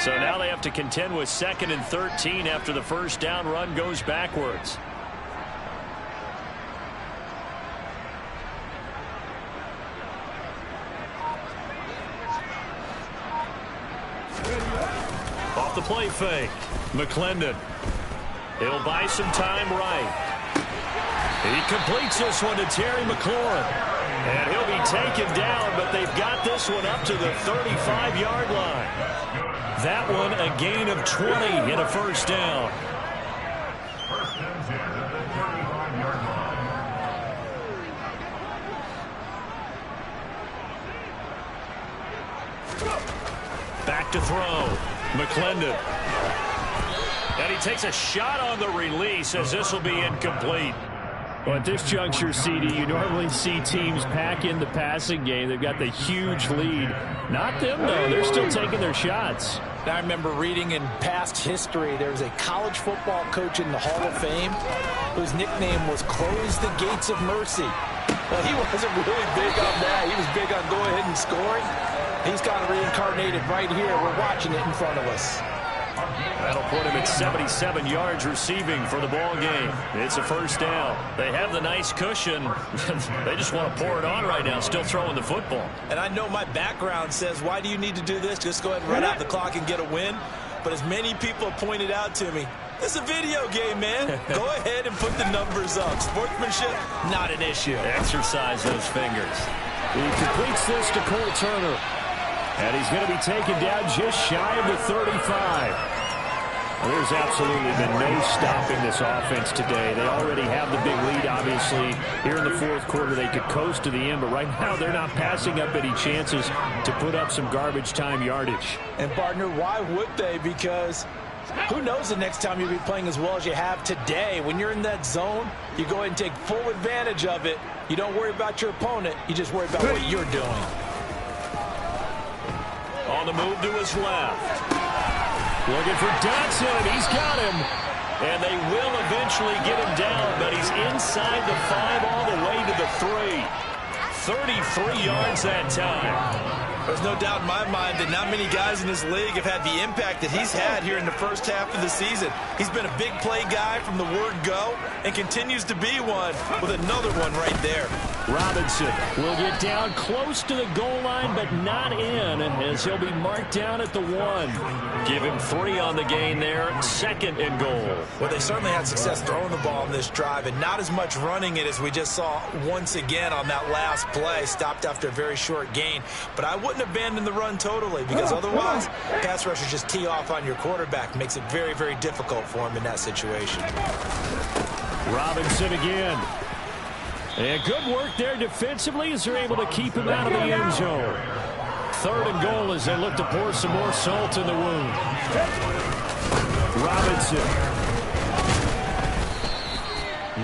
So now they have to contend with 2nd and 13 after the first down run goes backwards. Off the play fake, McClendon. He'll buy some time right. He completes this one to Terry McLaurin. And he'll be taken down, but they've got this one up to the 35-yard line. That one a gain of 20 in a first down. Back to throw. McClendon. And he takes a shot on the release as this will be incomplete. Well, at this juncture, CD, you normally see teams pack in the passing game. They've got the huge lead. Not them, though. They're still taking their shots. I remember reading in past history, there was a college football coach in the Hall of Fame whose nickname was Close the Gates of Mercy. Well, he wasn't really big on that. He was big on go ahead and scoring. He's kind of reincarnated right here. We're watching it in front of us. That'll put him at 77 yards receiving for the ball game. It's a first down. They have the nice cushion. They just want to pour it on right now, still throwing the football. And I know my background says, why do you need to do this? Just go ahead and run out the clock and get a win. But as many people have pointed out to me, it's a video game, man. Go ahead and put the numbers up. Sportsmanship, not an issue. Exercise those fingers. He completes this to Cole Turner. And he's going to be taken down just shy of the 35. Well, there's absolutely been no stopping this offense today. They already have the big lead, obviously. Here in the 4th quarter, they could coast to the end, but right now they're not passing up any chances to put up some garbage time yardage. And, partner, why would they? Because Who knows the next time you'll be playing as well as you have today. When you're in that zone, you go ahead and take full advantage of it. You don't worry about your opponent. You just worry about what you're doing. On the move to his left. Looking for Dotson, and he's got him. And they will eventually get him down, but he's inside the 5 all the way to the 3. 33 yards that time. There's no doubt in my mind that not many guys in this league have had the impact that he's had here in the first half of the season. He's been a big play guy from the word go and continues to be one with another one right there. Robinson will get down close to the goal line, but not in, as he'll be marked down at the 1. Give him 3 on the gain there, 2nd and goal. Well, they certainly had success throwing the ball on this drive and not as much running it as we just saw once again on that last play. Stopped after a very short gain. But I wouldn't abandon the run totally, because otherwise pass rushers just tee off on your quarterback. Makes it very, very difficult for him in that situation. Robinson again. And good work there defensively as they're able to keep him out of the end zone. 3rd and goal as they look to pour some more salt in the wound. Robinson.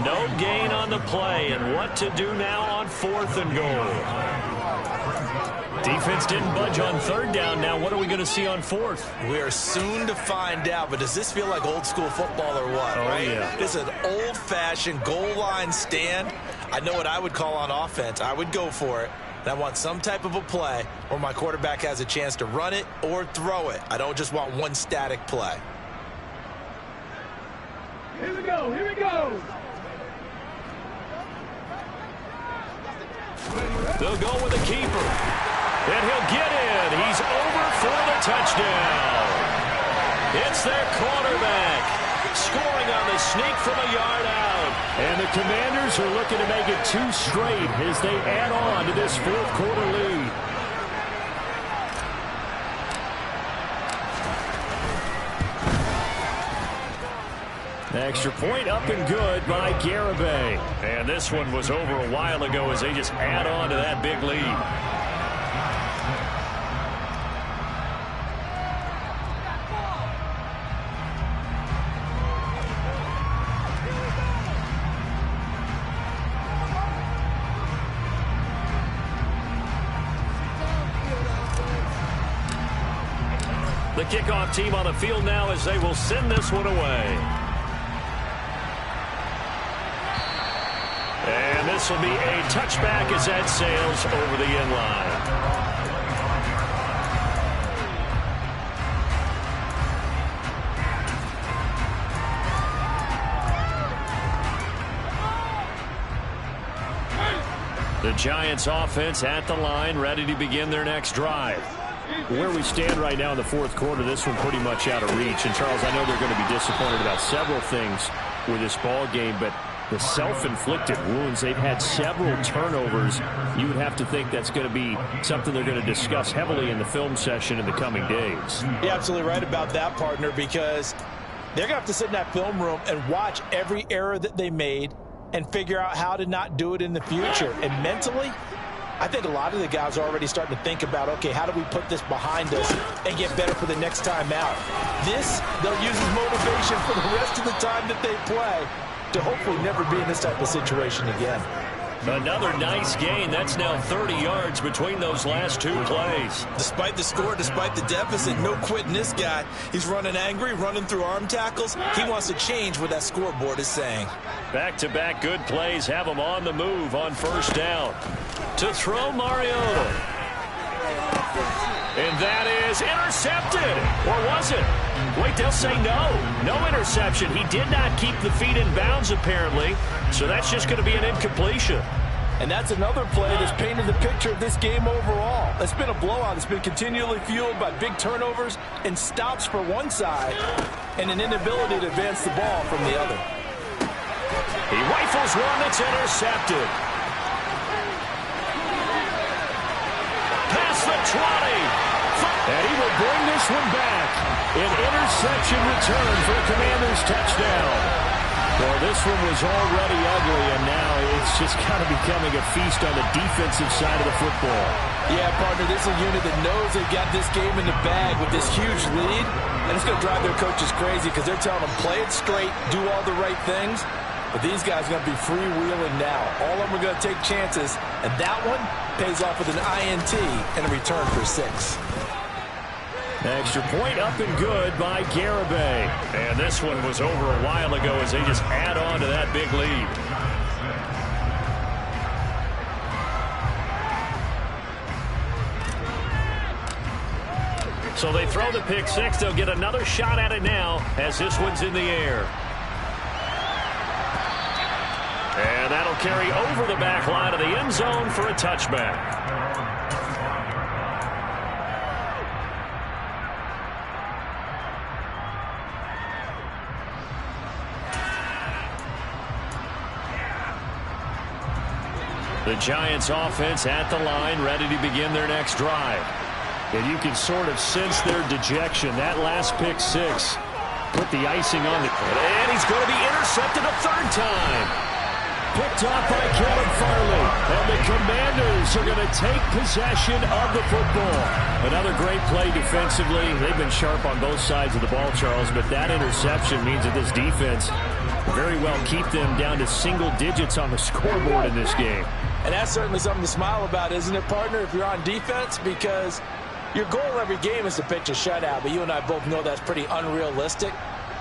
No gain on the play, and what to do now on 4th and goal. Defense didn't budge on 3rd down. Now what are we going to see on 4th? We are soon to find out, but does this feel like old school football or what, right? Yeah. This is an old-fashioned goal line stand. I know what I would call on offense. I would go for it. And I want some type of a play where my quarterback has a chance to run it or throw it. I don't just want one static play. Here we go, here we go. They'll go with the keeper. And he'll get in. He's over for the touchdown. It's their quarterback. Scoring on the sneak from a yard out. And the Commanders are looking to make it 2 straight as they add on to this 4th quarter lead. The extra point up and good by Garibay. And this one was over a while ago as they just add on to that big lead. The kickoff team on the field now as they will send this one away. And this will be a touchback as that sails over the end line. The Giants offense at the line, ready to begin their next drive. Where we stand right now in the 4th quarter, this one pretty much out of reach. And, Charles, I know they're going to be disappointed about several things with this ball game, but the self-inflicted wounds, they've had several turnovers. You would have to think that's going to be something they're going to discuss heavily in the film session in the coming days. You're absolutely right about that, partner, because they're going to have to sit in that film room and watch every error that they made and figure out how to not do it in the future. And mentally, I think a lot of the guys are already starting to think about, okay, how do we put this behind us and get better for the next time out? This, they'll use as motivation for the rest of the time that they play to hopefully never be in this type of situation again. Another nice gain. That's now 30 yards between those last 2 plays. Despite the score, despite the deficit, no quitting this guy. He's running angry, running through arm tackles. He wants to change what that scoreboard is saying. Back-to-back good plays have him on the move on 1st down. To throw Mariota. And that is intercepted. Or was it? Wait, they'll say no. No interception. He did not keep the feet in bounds, apparently. So that's just going to be an incompletion. And that's another play that's painted the picture of this game overall. It's been a blowout. It's been continually fueled by big turnovers and stops for one side and an inability to advance the ball from the other. He rifles one that's intercepted. Past the 20. And he will bring this one back. An interception return for a Commanders touchdown. Well, this one was already ugly, and now it's just kind of becoming a feast on the defensive side of the football. Yeah, partner, this is a unit that knows they've got this game in the bag with this huge lead, and it's going to drive their coaches crazy because they're telling them, play it straight, do all the right things. But these guys are going to be freewheeling now. All of them are going to take chances, and that one pays off with an INT and a return for 6. Extra point up and good by Garibay. And this one was over a while ago as they just add on to that big lead. So they throw the pick six. They'll get another shot at it now as this one's in the air. And that'll carry over the back line of the end zone for a touchback. The Giants offense at the line, ready to begin their next drive. And you can sort of sense their dejection. That last pick six put the icing on the... And he's going to be intercepted a third time. Picked off by Kevin Farley. And the Commanders are going to take possession of the football. Another great play defensively. They've been sharp on both sides of the ball, Charles, but that interception means that this defense very well keep them down to single digits on the scoreboard in this game. And that's certainly something to smile about, isn't it, partner, if you're on defense? Because your goal every game is to pitch a shutout, but you and I both know that's pretty unrealistic.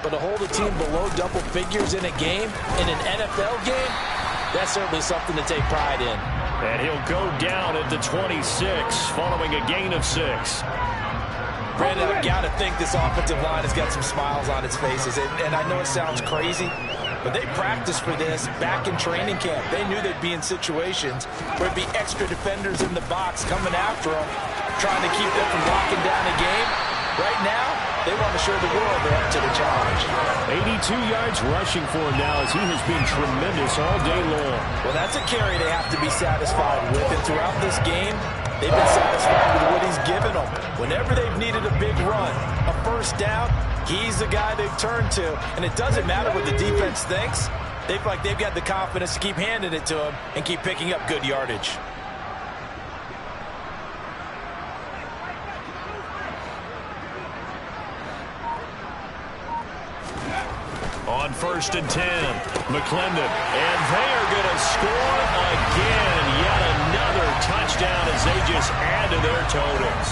But to hold a team below double figures in a game, in an NFL game, that's certainly something to take pride in. And he'll go down at the 26 following a gain of 6. Brandon, I've got to think this offensive line has got some smiles on its faces. And I know it sounds crazy, but they practiced for this back in training camp. They knew they'd be in situations where it'd be extra defenders in the box coming after them, trying to keep them from locking down a game. Right now, they want to show the world they're up to the challenge. 82 yards rushing for him now as he has been tremendous all day long. Well, that's a carry they have to be satisfied with. And throughout this game, they've been satisfied with what he's given them. Whenever they've needed a big run, a first down, he's the guy they've turned to. And it doesn't matter what the defense thinks. They feel like they've got the confidence to keep handing it to him and keep picking up good yardage. On 1st and 10, McClendon. And they are going to score again. Yet another touchdown as they just add to their totals.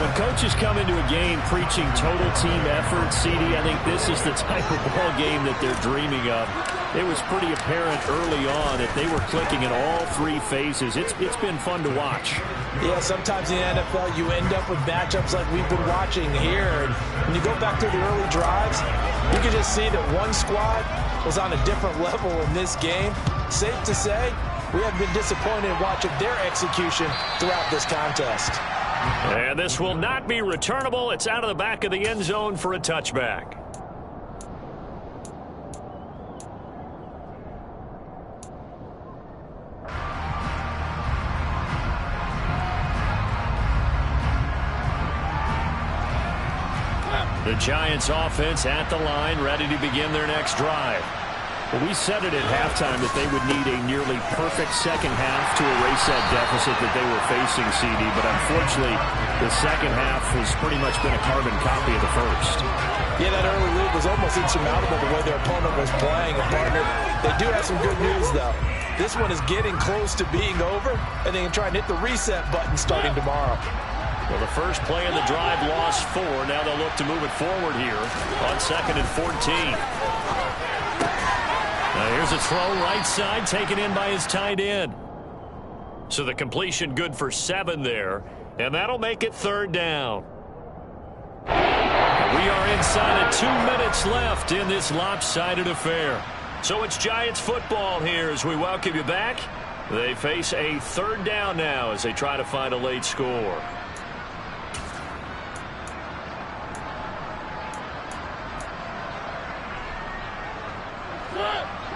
When coaches come into a game preaching total team effort, CD, I think this is the type of ball game that they're dreaming of. It was pretty apparent early on that they were clicking in all three phases. It's been fun to watch. Yeah, sometimes in the NFL you end up with matchups like we've been watching here. And when you go back to the early drives, you can just see that one squad was on a different level in this game. Safe to say, we have been disappointed in watching their execution throughout this contest. And this will not be returnable. It's out of the back of the end zone for a touchback. The Giants offense at the line, ready to begin their next drive. Well, we said it at halftime that they would need a nearly perfect second half to erase that deficit that they were facing, CD. But unfortunately, the second half has pretty much been a carbon copy of the first. Yeah, that early lead was almost insurmountable the way their opponent was playing. And partner, they do have some good news, though. This one is getting close to being over, and they can try and hit the reset button starting tomorrow. Well, the first play of the drive lost 4. Now they'll look to move it forward here on 2nd and 14. Now here's a throw right side taken in by his tight end. So the completion good for 7 there. And that'll make it 3rd down. And we are inside of 2 minutes left in this lopsided affair. So it's Giants football here as we welcome you back. They face a 3rd down now as they try to find a late score.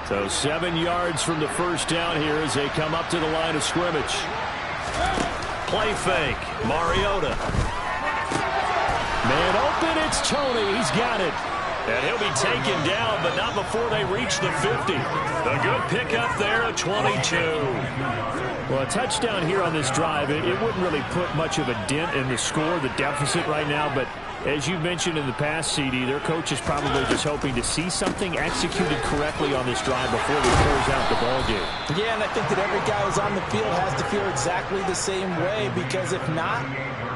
So 7 yards from the first down here as they come up to the line of scrimmage. Play fake. Mariota. Man open, it's Tony. He's got it. And he'll be taken down, but not before they reach the 50. A good pickup there at 22. Well, a touchdown here on this drive, it wouldn't really put much of a dent in the score, the deficit right now, but as you mentioned in the past, CD, their coach is probably just hoping to see something executed correctly on this drive before they close out the ballgame. Yeah, and I think that every guy who's on the field has to feel exactly the same way, because if not,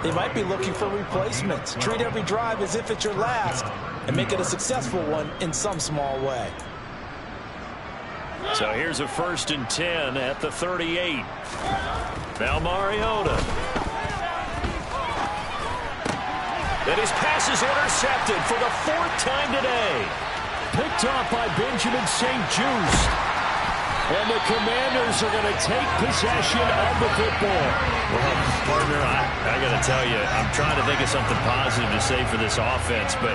they might be looking for replacements. Treat every drive as if it's your last and make it a successful one in some small way. So here's a 1st and 10 at the 38. Now Mariota. And his pass is intercepted for the 4th time today. Picked off by Benjamin St-Juste. And the Commanders are going to take possession of the football. Well, partner, I got to tell you, I'm trying to think of something positive to say for this offense, but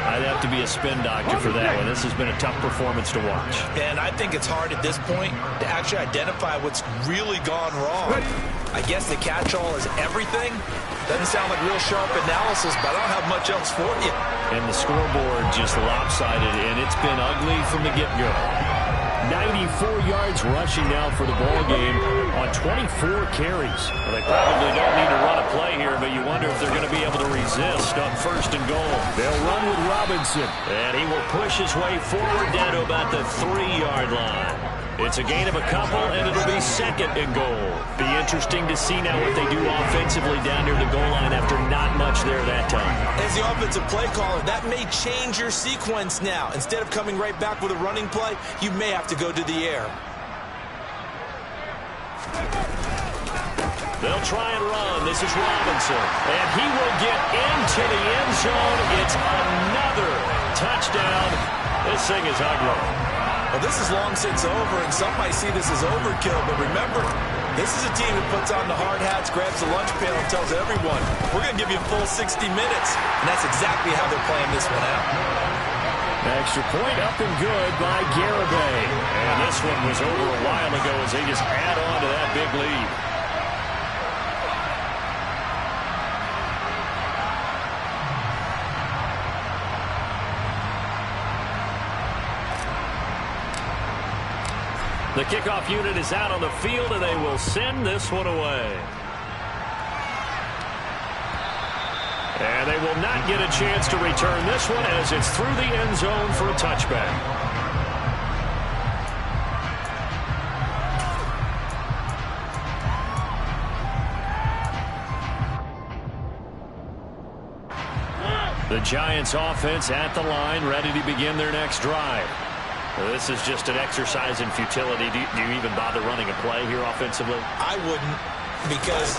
I'd have to be a spin doctor for that one. This has been a tough performance to watch. And I think it's hard at this point to actually identify what's really gone wrong. I guess the catch-all is everything. Doesn't sound like real sharp analysis, but I don't have much else for you. And the scoreboard just lopsided, and it's been ugly from the get-go. 94 yards rushing now for the ball game on 24 carries. Well, they probably don't need to run a play here, but you wonder if they're going to be able to resist on 1st and goal. They'll run with Robinson, and he will push his way forward down to about the 3-yard line. It's a gain of a couple, and it'll be 2nd and goal. Be interesting to see now what they do offensively down near the goal line after not much there that time. As the offensive play caller, that may change your sequence now. Instead of coming right back with a running play, you may have to go to the air. They'll try and run. This is Robinson. And he will get into the end zone. It's another touchdown. This thing is ugly. Well, this is long since over, and some might see this as overkill, but remember, this is a team that puts on the hard hats, grabs the lunch pail, and tells everyone, we're going to give you a full 60 minutes. And that's exactly how they're playing this one out. Extra point up and good by Garibay. And this one was over a while ago as they just add on to that big lead. The kickoff unit is out on the field, and they will send this one away. And they will not get a chance to return this one as it's through the end zone for a touchback. The Giants offense at the line, ready to begin their next drive. This is just an exercise in futility. Do you even bother running a play here offensively? I wouldn't, because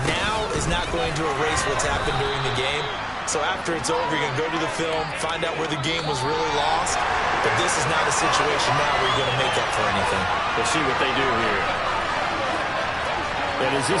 now is not going to erase what's happened during the game. So after it's over, you're going to go to the film, find out where the game was really lost. But this is not a situation now where you're going to make up for anything. We'll see what they do here. And is this